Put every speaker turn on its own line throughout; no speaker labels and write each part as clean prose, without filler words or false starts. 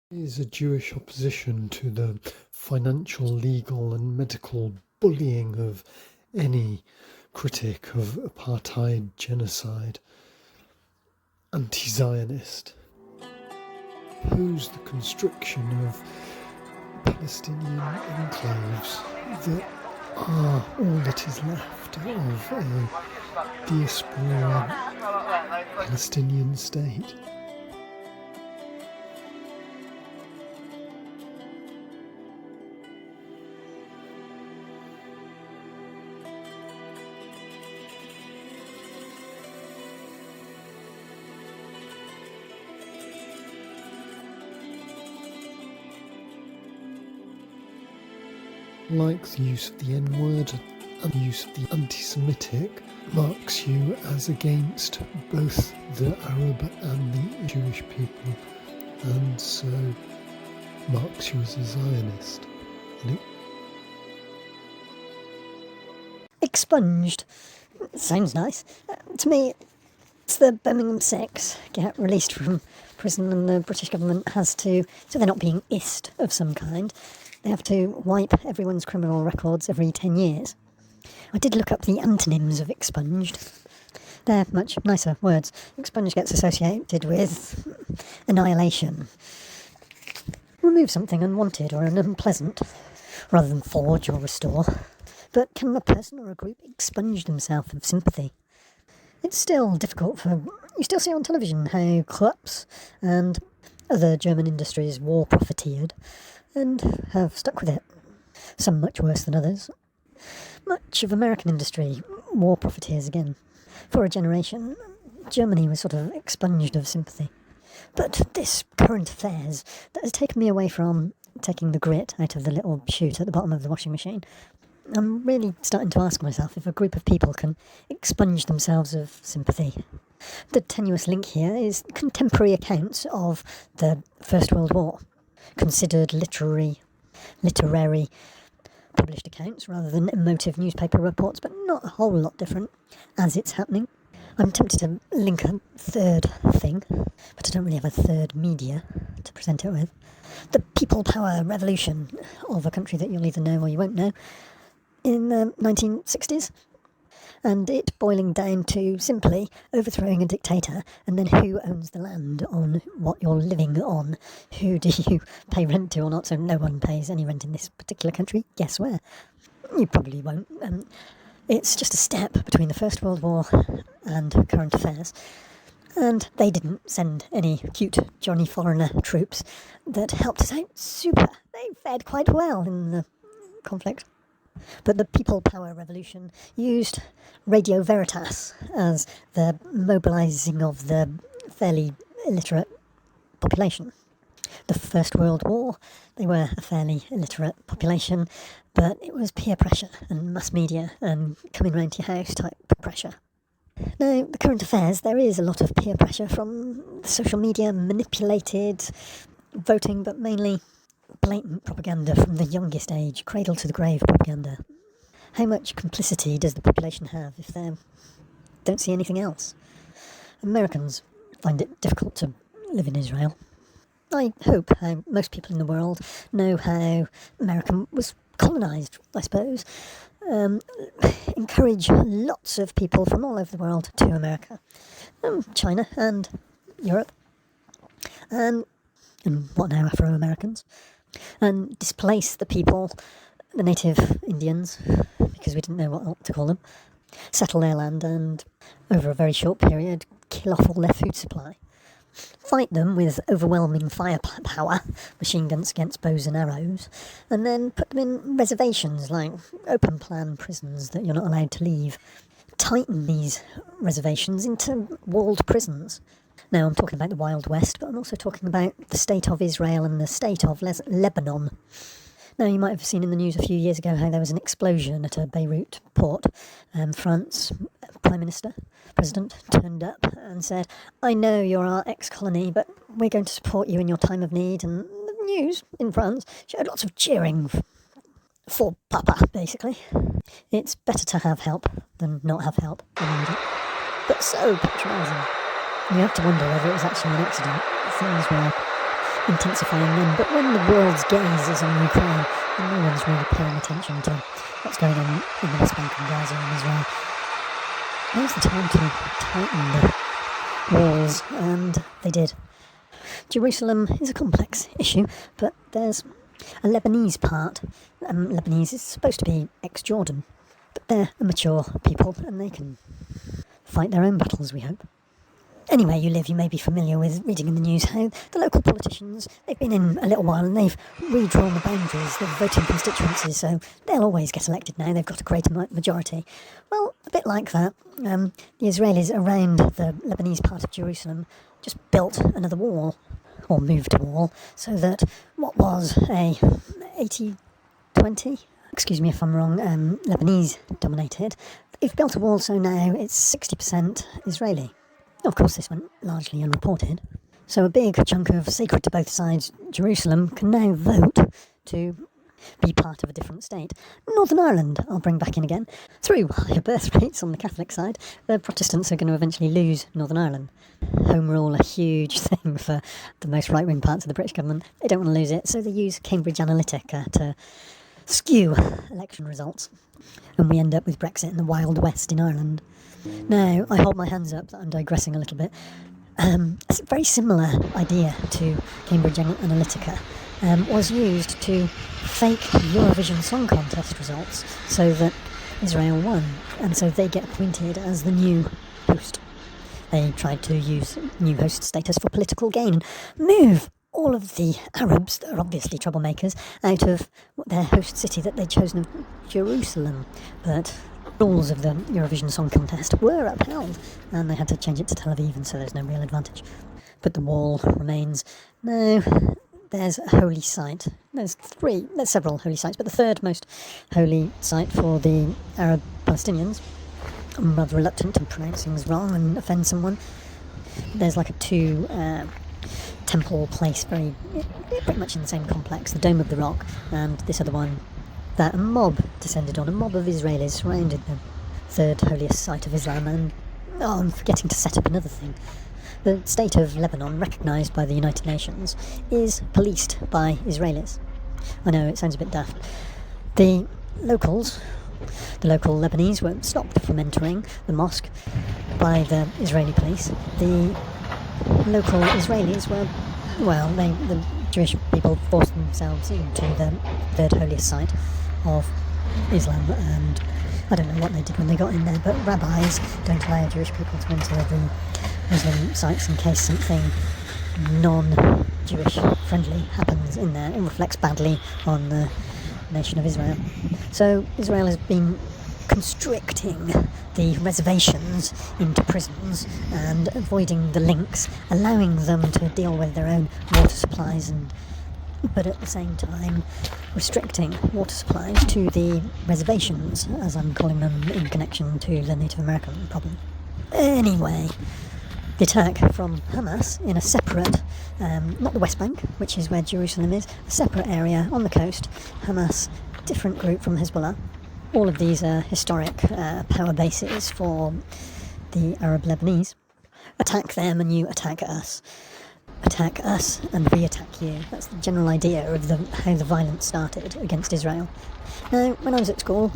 Is a Jewish opposition to the financial, legal and medical bullying of any critic of apartheid, genocide, anti-Zionist. Oppose the constriction of Palestinian enclaves that are all that is left of a diaspora Palestinian state. Like the use of the N-word and the use of the anti-Semitic, marks you as against both the Arab and the Jewish people, and so marks you as a Zionist.
Expunged. Sounds nice. To me, it's the Birmingham Six get released from prison and the British government has to, so they're not being iced of some kind, they have to wipe everyone's criminal records every 10 years. I did look up the antonyms of expunged. They're much nicer words. Expunged gets associated with annihilation. Remove something unwanted or unpleasant, rather than forge or restore. But can a person or a group expunge themselves of sympathy? It's still difficult for... You still see on television how Krups and other German industries war profiteered and have stuck with it. Some much worse than others. Much of American industry war profiteers again. For a generation, Germany was sort of expunged of sympathy. But this current affairs that has taken me away from taking the grit out of the little chute at the bottom of the washing machine. I'm really starting to ask myself if a group of people can expunge themselves of sympathy. The tenuous link here is contemporary accounts of the First World War, considered literary, published accounts rather than emotive newspaper reports, but not a whole lot different as it's happening. I'm tempted to link a third thing, but I don't really have a third media to present it with. The people power revolution of a country that you'll either know or you won't know in the 1960s, and it boiling down to simply overthrowing a dictator, and then who owns the land on what you're living on, who do you pay rent to or not, so no one pays any rent in this particular country. Guess where? You probably won't. It's just a step between the First World War and current affairs. And they didn't send any cute Johnny Foreigner troops that helped us out super. They fared quite well in the conflict. But the people power revolution used Radio Veritas as the mobilising of the fairly illiterate population. The First World War, they were a fairly illiterate population, but it was peer pressure and mass media and coming round to your house type pressure. Now, the current affairs, there is a lot of peer pressure from social media, manipulated voting, but mainly blatant propaganda from the youngest age, cradle to the grave propaganda. How much complicity does the population have if they don't see anything else? Americans find it difficult to live in Israel. I hope how most people in the world know how America was colonised, I suppose. Encourage lots of people from all over the world to America. China and Europe. And what now, Afro-Americans. And displace the people, the native Indians, because we didn't know what to call them, settle their land and, over a very short period, kill off all their food supply. Fight them with overwhelming firepower, machine guns against bows and arrows, and then put them in reservations like open plan prisons that you're not allowed to leave. Tighten these reservations into walled prisons. Now, I'm talking about the Wild West, but I'm also talking about the state of Israel and the state of Lebanon. Now, you might have seen in the news a few years ago how there was an explosion at a Beirut port. France President, turned up and said, "I know you're our ex-colony, but we're going to support you in your time of need." And the news in France showed lots of cheering for Papa, basically. It's better to have help than not have help when you need it. But so patronising. You have to wonder whether it was actually an accident. Things were intensifying then. But when the world's gaze is on Ukraine, and no one's really paying attention to what's going on in the West Bank and Gaza and Israel, now's the time to tighten the walls, and they did. Jerusalem is a complex issue, but there's a Lebanese part. Lebanese is supposed to be ex-Jordan, but they're a mature people, and they can fight their own battles, we hope. Anywhere you live, you may be familiar with reading in the news how the local politicians, they've been in a little while and they've redrawn the boundaries, the voting constituencies, so they'll always get elected now, they've got a greater majority. Well, a bit like that, the Israelis around the Lebanese part of Jerusalem just built another wall, or moved a wall, so that what was a 80-20, excuse me if I'm wrong, Lebanese dominated, they've built a wall so now it's 60% Israeli. Of course, this went largely unreported. So a big chunk of sacred to both sides Jerusalem can now vote to be part of a different state. Northern Ireland, I'll bring back in again. Through higher birth rates on the Catholic side, the Protestants are going to eventually lose Northern Ireland. Home rule, a huge thing for the most right-wing parts of the British government. They don't want to lose it, so they use Cambridge Analytica to skew election results. And we end up with Brexit in the Wild West in Ireland. Now, I hold my hands up that I'm digressing a little bit. It's a very similar idea to Cambridge Analytica. Was used to fake Eurovision Song Contest results so that Israel won, and so they get appointed as the new host. They tried to use new host status for political gain and move all of the Arabs, that are obviously troublemakers, out of their host city that they'd chosen of Jerusalem. But rules of the Eurovision Song Contest were upheld, and they had to change it to Tel Aviv, and so there's no real advantage. But the wall remains. Now, there's a holy site. There's several holy sites, but the third most holy site for the Arab Palestinians, I'm rather reluctant to pronounce things wrong and offend someone. There's like a temple place, pretty much in the same complex, the Dome of the Rock, and this other one that a mob descended on. A mob of Israelis surrounded the third holiest site of Islam, and I'm forgetting to set up another thing. The state of Lebanon, recognised by the United Nations, is policed by Israelis. I know, it sounds a bit daft. The local Lebanese were stopped from entering the mosque by the Israeli police. The local Israelis were, the Jewish people forced themselves into the third holiest site of Islam, and I don't know what they did when they got in there, but rabbis don't allow Jewish people to enter the Muslim sites in case something non-Jewish friendly happens in there. It reflects badly on the nation of Israel. So Israel has been constricting the reservations into prisons and avoiding the links, allowing them to deal with their own water supplies, but at the same time restricting water supplies to the reservations, as I'm calling them, in connection to the Native American problem. Anyway, the attack from Hamas in a separate, not the West Bank, which is where Jerusalem is, a separate area on the coast. Hamas, different group from Hezbollah. All of these are historic power bases for the Arab Lebanese. Attack them and you attack us. Attack us and we attack you. That's the general idea of how the violence started against Israel. Now, when I was at school,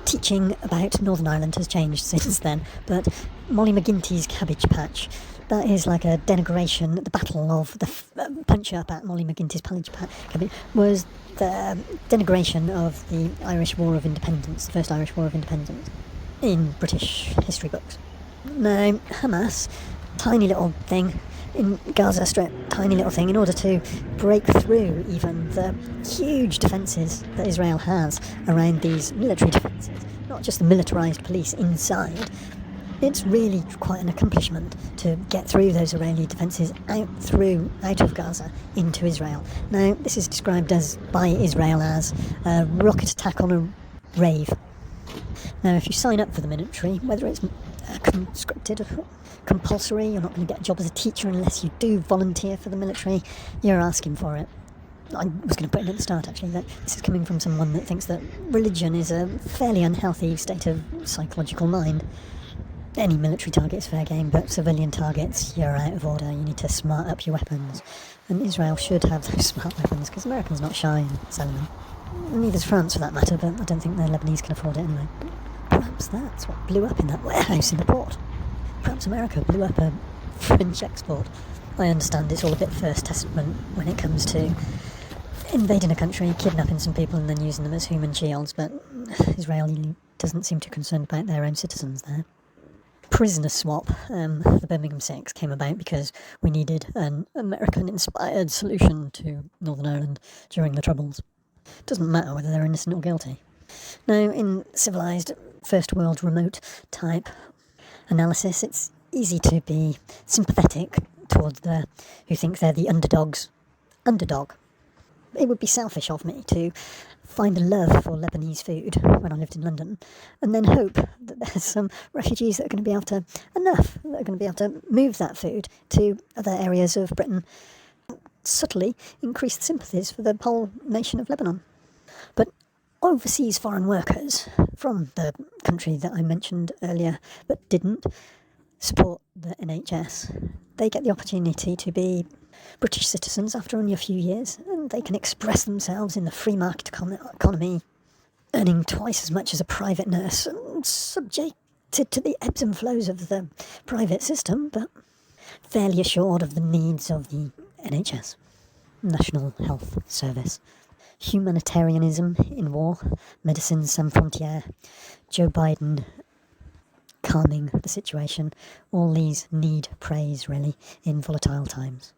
teaching about Northern Ireland has changed since then, but Molly McGuinty's Cabbage Patch, that is like a denigration. The battle of the punch-up at Molly McGuinty's Cabbage was the denigration of the Irish War of Independence, the first Irish War of Independence, in British history books. Now, Hamas, tiny little thing, in Gaza Strip, tiny little thing, in order to break through even the huge defences that Israel has around these military defences, not just the militarised police inside. It's really quite an accomplishment to get through those Israeli defences out of Gaza into Israel. Now, this is described by Israel as a rocket attack on a rave. Now, if you sign up for the military, whether it's conscripted or compulsory, you're not going to get a job as a teacher unless you do volunteer for the military, you're asking for it. I was going to put it at the start, actually, that this is coming from someone that thinks that religion is a fairly unhealthy state of psychological mind. Any military target is fair game, but civilian targets, you're out of order. You need to smart up your weapons. And Israel should have those smart weapons, because America's not shy in selling them. Neither's France, for that matter, but I don't think the Lebanese can afford it anyway. Perhaps that's what blew up in that warehouse in the port. Perhaps America blew up a French export. I understand it's all a bit First Testament when it comes to invading a country, kidnapping some people and then using them as human shields, but Israel doesn't seem too concerned about their own citizens there. Prisoner swap, the Birmingham 6 came about because we needed an American-inspired solution to Northern Ireland during the Troubles. It doesn't matter whether they're innocent or guilty. Now, in civilised, first world remote type analysis, it's easy to be sympathetic towards the who think they're the underdog. It would be selfish of me to find a love for Lebanese food when I lived in London, and then hope that there's some refugees that are going to be able to move that food to other areas of Britain, subtly increase the sympathies for the whole nation of Lebanon. But overseas foreign workers from the country that I mentioned earlier but didn't support the NHS, they get the opportunity to be British citizens after only a few years, and they can express themselves in the free market economy, earning twice as much as a private nurse, and subjected to the ebbs and flows of the private system, but fairly assured of the needs of the NHS, National Health Service. Humanitarianism in war, Médecins Sans Frontières, Joe Biden calming the situation, all these need praise, really, in volatile times.